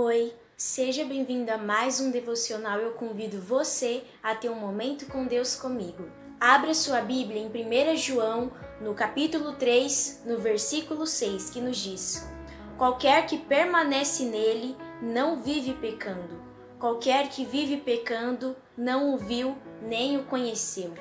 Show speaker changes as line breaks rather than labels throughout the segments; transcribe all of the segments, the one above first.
Oi, seja bem-vindo a mais um devocional. Eu convido você a ter um momento com Deus comigo. Abra sua Bíblia em 1 João, no capítulo 3, no versículo 6, que nos diz: Qualquer que permanece nele não vive pecando. Qualquer que vive pecando não o viu nem o conheceu.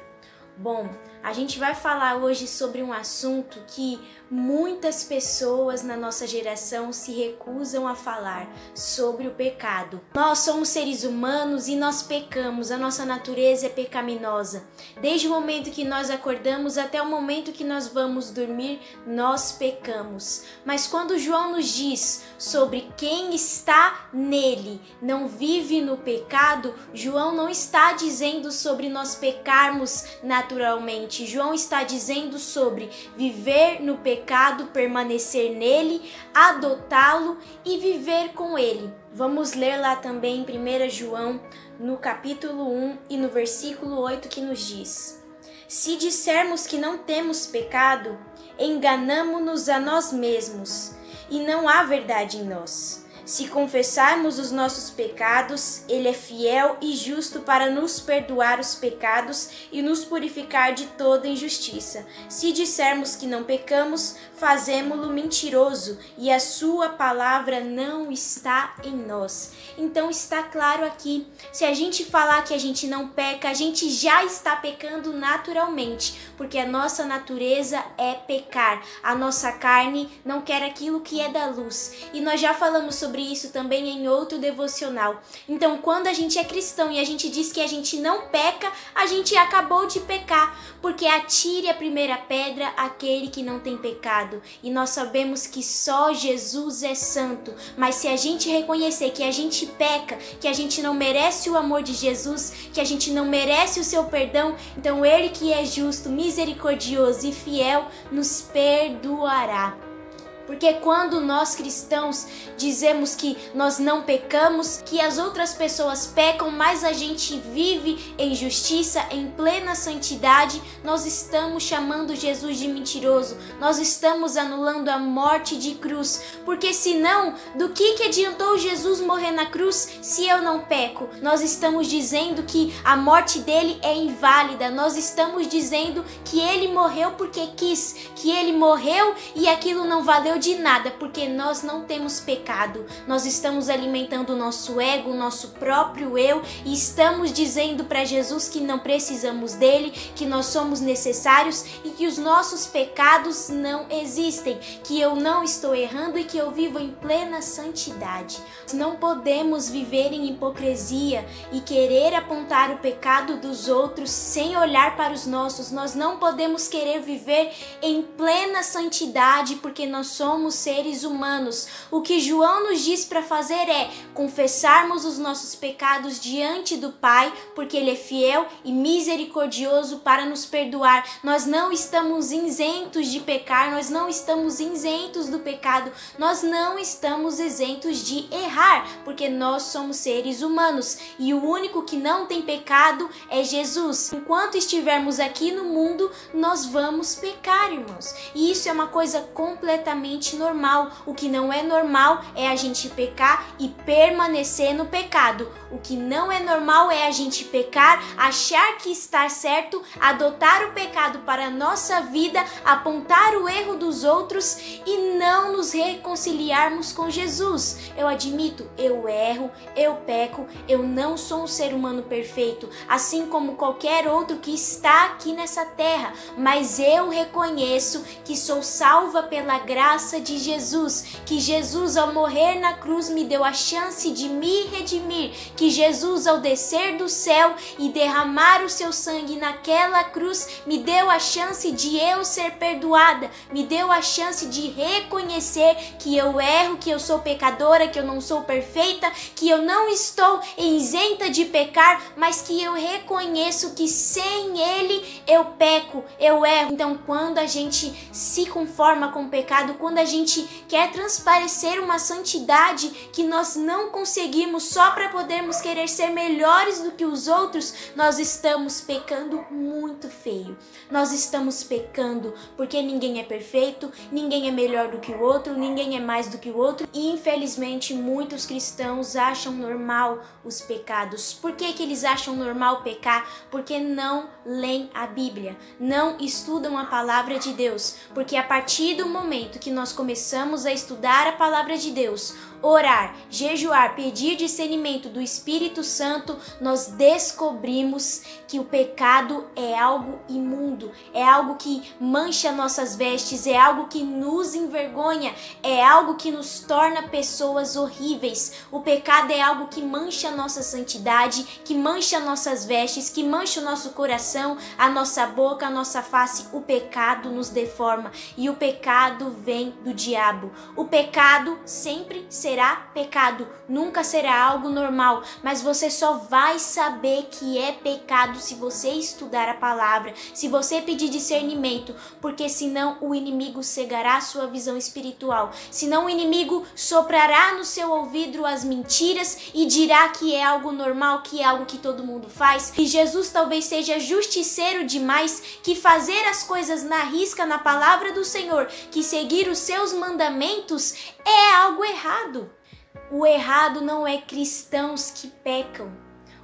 Bom, a gente vai falar hoje sobre um assunto que muitas pessoas na nossa geração se recusam a falar, sobre o pecado. Nós somos seres humanos e nós pecamos, a nossa natureza é pecaminosa. Desde o momento que nós acordamos até o momento que nós vamos dormir, nós pecamos. Mas quando João nos diz sobre quem está nele, não vive no pecado, João não está dizendo sobre nós pecarmos naturalmente. João está dizendo sobre viver no pecado, permanecer nele, adotá-lo e viver com ele. Vamos ler lá também em 1 João, no capítulo 1 e no versículo 8, que nos diz: Se dissermos que não temos pecado, enganamo-nos a nós mesmos, e não há verdade em nós. Se confessarmos os nossos pecados, Ele é fiel e justo para nos perdoar os pecados e nos purificar de toda injustiça. Se dissermos que não pecamos, fazemo-lo mentiroso e a sua palavra não está em nós. Então está claro aqui, se a gente falar que a gente não peca, a gente já está pecando naturalmente, porque a nossa natureza é pecar. A nossa carne não quer aquilo que é da luz. E nós já falamos sobre isso também em outro devocional. Então, quando a gente é cristão e a gente diz que a gente não peca, a gente acabou de pecar, porque atire a primeira pedra aquele que não tem pecado. E nós sabemos que só Jesus é santo, mas se a gente reconhecer que a gente peca, que a gente não merece o amor de Jesus, que a gente não merece o seu perdão, então Ele que é justo, misericordioso e fiel nos perdoará. Porque quando nós cristãos dizemos que nós não pecamos, que as outras pessoas pecam, mas a gente vive em justiça, em plena santidade, nós estamos chamando Jesus de mentiroso, nós estamos anulando a morte de cruz. Porque senão, do que adiantou Jesus morrer na cruz se eu não peco? Nós estamos dizendo que a morte dele é inválida, nós estamos dizendo que ele morreu porque quis, que ele morreu e aquilo não valeu de nada, porque nós não temos pecado. Nós estamos alimentando o nosso ego, o nosso próprio eu, e estamos dizendo para Jesus que não precisamos dele, que nós somos necessários e que os nossos pecados não existem, que eu não estou errando e que eu vivo em plena santidade. Não podemos viver em hipocrisia e querer apontar o pecado dos outros sem olhar para os nossos. Nós não podemos querer viver em plena santidade, porque nós somos seres humanos. O que João nos diz para fazer é confessarmos os nossos pecados diante do Pai, porque Ele é fiel e misericordioso para nos perdoar. Nós não estamos isentos de pecar, nós não estamos isentos do pecado, nós não estamos isentos de errar, porque nós somos seres humanos e o único que não tem pecado é Jesus. Enquanto estivermos aqui no mundo, nós vamos pecar, irmãos, e isso é uma coisa completamente normal. O que não é normal é a gente pecar e permanecer no pecado. O que não é normal é a gente pecar, achar que está certo, adotar o pecado para a nossa vida, apontar o erro dos outros e não nos reconciliarmos com Jesus. Eu admito, eu erro, eu peco, eu não sou um ser humano perfeito, assim como qualquer outro que está aqui nessa terra, mas eu reconheço que sou salva pela graça de Jesus, que Jesus ao morrer na cruz me deu a chance de me redimir, que Jesus ao descer do céu e derramar o seu sangue naquela cruz me deu a chance de eu ser perdoada, me deu a chance de reconhecer que eu erro, que eu sou pecadora, que eu não sou perfeita, que eu não estou isenta de pecar, mas que eu reconheço que sem Ele eu peco, eu erro. Então quando a gente se conforma com o pecado, quando quando a gente quer transparecer uma santidade que nós não conseguimos só para podermos querer ser melhores do que os outros, nós estamos pecando muito feio. Nós estamos pecando porque ninguém é perfeito, ninguém é melhor do que o outro, ninguém é mais do que o outro. E infelizmente muitos cristãos acham normal os pecados. Por que que eles acham normal pecar? Porque não leem a Bíblia, não estudam a palavra de Deus. Porque a partir do momento que nós começamos a estudar a palavra de Deus, orar, jejuar, pedir discernimento do Espírito Santo, nós descobrimos que o pecado é algo imundo, é algo que mancha nossas vestes, é algo que nos envergonha, é algo que nos torna pessoas horríveis. O pecado é algo que mancha a nossa santidade, que mancha nossas vestes, que mancha o nosso coração, a nossa boca, a nossa face. O pecado nos deforma e o pecado vem do diabo. O pecado sempre será pecado, nunca será algo normal, mas você só vai saber que é pecado se você estudar a palavra, se você pedir discernimento, porque senão o inimigo cegará a sua visão espiritual, senão o inimigo soprará no seu ouvido as mentiras e dirá que é algo normal, que é algo que todo mundo faz, que Jesus talvez seja justiceiro demais, que fazer as coisas na risca na palavra do Senhor, que seguir os seus mandamentos é algo errado. O errado não é cristãos que pecam.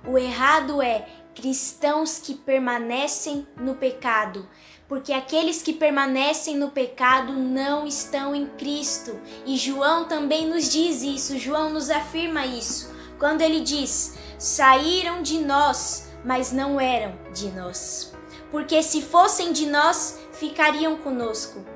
O errado é cristãos que permanecem no pecado. Porque aqueles que permanecem no pecado não estão em Cristo. E João também nos diz isso, João nos afirma isso. Quando ele diz, saíram de nós, mas não eram de nós. Porque se fossem de nós, ficariam conosco.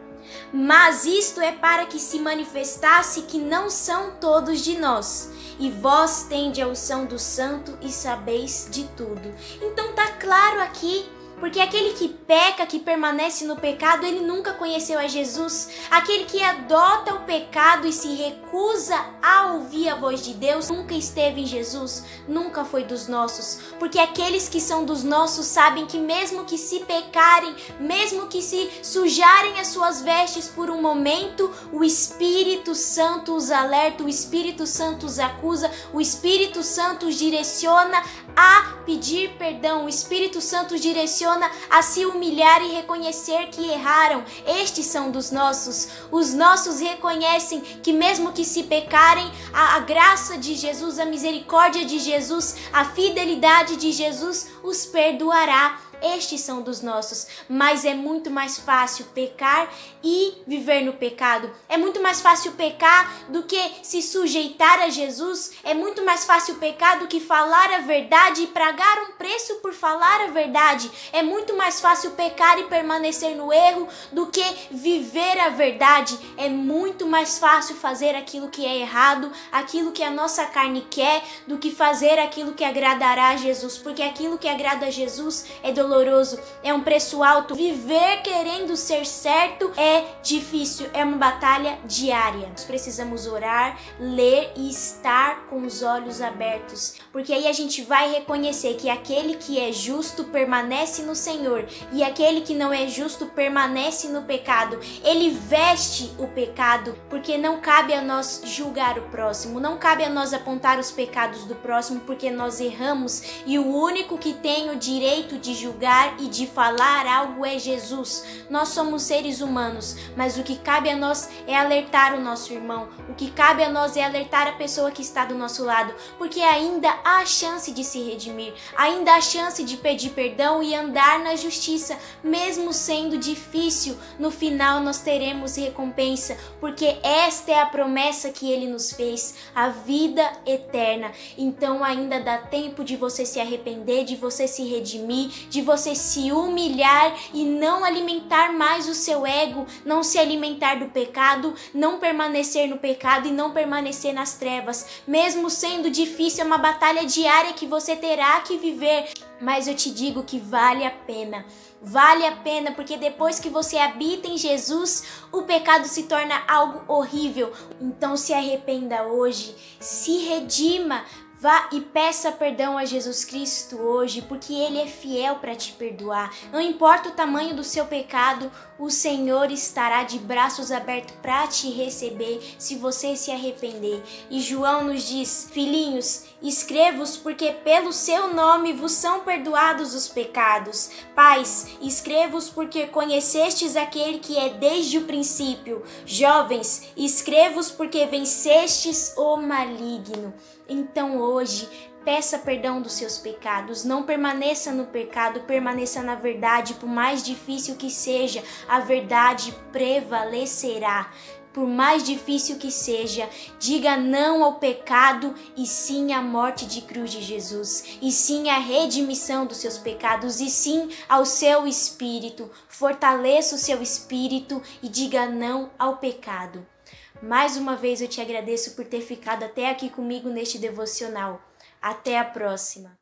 Mas isto é para que se manifestasse que não são todos de nós, e vós tendes a unção do Santo e sabeis de tudo. Então tá claro aqui, porque aquele que peca, que permanece no pecado, ele nunca conheceu a Jesus. Aquele que adota o pecado e se recusa a ouvir a voz de Deus, nunca esteve em Jesus, nunca foi dos nossos. Porque aqueles que são dos nossos sabem que mesmo que se pecarem, mesmo que se sujarem as suas vestes por um momento, o Espírito Santo os alerta, o Espírito Santo os acusa, o Espírito Santo os direciona a pedir perdão, o Espírito Santo os direciona a se humilhar e reconhecer que erraram. Estes são dos nossos. Os nossos reconhecem que mesmo que se pecarem, a graça de Jesus, a misericórdia de Jesus, a fidelidade de Jesus os perdoará. Estes são dos nossos, mas é muito mais fácil pecar e viver no pecado. É muito mais fácil pecar do que se sujeitar a Jesus. É muito mais fácil pecar do que falar a verdade e pagar um preço por falar a verdade. É muito mais fácil pecar e permanecer no erro do que viver a verdade. É muito mais fácil fazer aquilo que é errado, aquilo que a nossa carne quer, do que fazer aquilo que agradará a Jesus, porque aquilo que agrada a Jesus é doloroso, é um preço alto. Viver querendo ser certo é difícil, é uma batalha diária. Nós precisamos orar, ler e estar com os olhos abertos, porque aí a gente vai reconhecer que aquele que é justo permanece no Senhor e aquele que não é justo permanece no pecado. Ele veste o pecado, porque não cabe a nós julgar o próximo, não cabe a nós apontar os pecados do próximo, porque nós erramos e o único que tem o direito de julgar e de falar algo é Jesus. Nós somos seres humanos, mas o que cabe a nós é alertar o nosso irmão, o que cabe a nós é alertar a pessoa que está do nosso lado, porque ainda há chance de se redimir, ainda há chance de pedir perdão e andar na justiça, mesmo sendo difícil. No final nós teremos recompensa, porque esta é a promessa que Ele nos fez, a vida eterna. Então ainda dá tempo de você se arrepender, de você se redimir, de você se humilhar e não alimentar mais o seu ego, não se alimentar do pecado, não permanecer no pecado e não permanecer nas trevas. Mesmo sendo difícil, é uma batalha diária que você terá que viver, mas eu te digo que vale a pena. Vale a pena, porque depois que você habita em Jesus, o pecado se torna algo horrível. Então se arrependa hoje, se redima, Vá e peça perdão a Jesus Cristo hoje, porque Ele é fiel para te perdoar. Não importa o tamanho do seu pecado, o Senhor estará de braços abertos para te receber se você se arrepender. E João nos diz: filhinhos, escrevo-os porque pelo seu nome vos são perdoados os pecados. Pais, escrevo-os porque conhecestes aquele que é desde o princípio. Jovens, escrevo-os porque vencestes o maligno. Então hoje, peça perdão dos seus pecados, não permaneça no pecado, permaneça na verdade, por mais difícil que seja, a verdade prevalecerá. Por mais difícil que seja, diga não ao pecado e sim à morte de cruz de Jesus, e sim à redimissão dos seus pecados, e sim ao seu espírito. Fortaleça o seu espírito e diga não ao pecado. Mais uma vez eu te agradeço por ter ficado até aqui comigo neste devocional. Até a próxima!